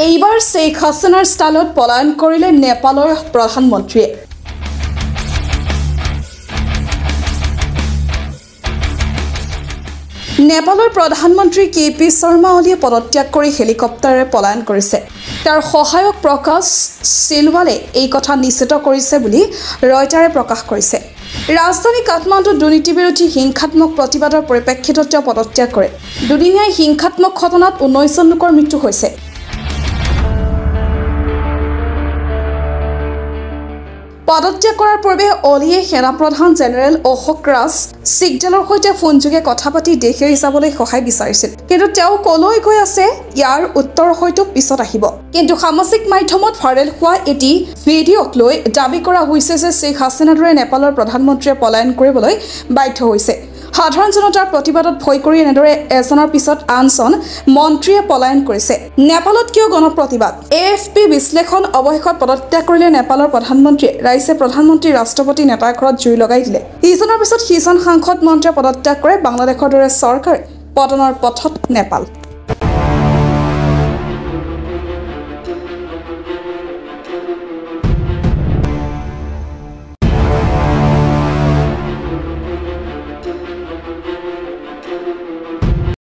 এইবাৰ শ্বেখ হাছিনাৰ ষ্টাইলত পলায়ন কৰিলে নেপালৰ প্ৰধানমন্ত্ৰীয়ে। নেপালৰ প্ৰধানমন্ত্ৰী KP শৰ্মা ওলীয়ে পদত্যাগ কৰি হেলিকপ্টাৰেৰে পলায়ন কৰিছে। তাৰ সহায়ক প্ৰকাশ চিলৱালে এই কথা নিশ্চিত কৰিছে বুলি ৰয়টাৰে প্ৰকাশ কৰিছে। ৰাজধানী কাঠমাণ্ডুত দুৰ্নীতি বিৰোধী হিংসাত্মক প্ৰতিবাদৰ পৰিপ্ৰেক্ষিতত তেওঁ পদত্যাগ কৰে। দুদিনীয়া হিংসাত্মক ঘটনাত 19জন লোকৰ মৃত্যু হৈছে। পদত্যাগ কৰাৰ পূৰ্বে অলিয়ে সেনাপ্ৰধান জেনেৰেল অশোক ৰাজ সিগডেলৰ সৈতে ফোনযোগে কথা পাতি দেশ এৰি যাবলৈ সহায় বিচাৰিছিল। কিন্তু তেওঁ কলৈ গৈ আছে ইয়াৰ উত্তৰ হয়তো পিছত আহিব। কিন্তু সামাজিক মাধ্যমত ভাইৰেল হোৱা এটি ভিডিঅ'ক লৈ দাবী কৰা হৈছে যে শ্বেখ হাছিনাৰ দৰে নেপালৰ প্ৰধানমন্ত্ৰীয়ে পলায়ন কৰিবলৈ বাধ্য হৈছে। সাধাৰণ জনতাৰ প্ৰতিবাদত ভয় কৰি এনেদৰে এজনৰ পিছত আনজন মন্ত্ৰীয়ে পলায়ন কৰিছে। নেপালত কিয় গণপ্ৰতিবাদ? AFP বিশ্লেষণ অৱশেষত পদত্যাগ কৰিলে নেপালৰ প্ৰধানমন্ত্ৰীয়ে। ৰাইজে প্ৰধানমন্ত্ৰী ৰাষ্ট্ৰপতি নেতাৰ ঘৰত জুই লগাই দিলে। ইজনৰ পিছত সিজন সাংসদ মন্ত্ৰীয়ে পদত্যাগ কৰে। বাংলাদেশৰ দৰে চৰকাৰে পতনৰ পথত নেপাল।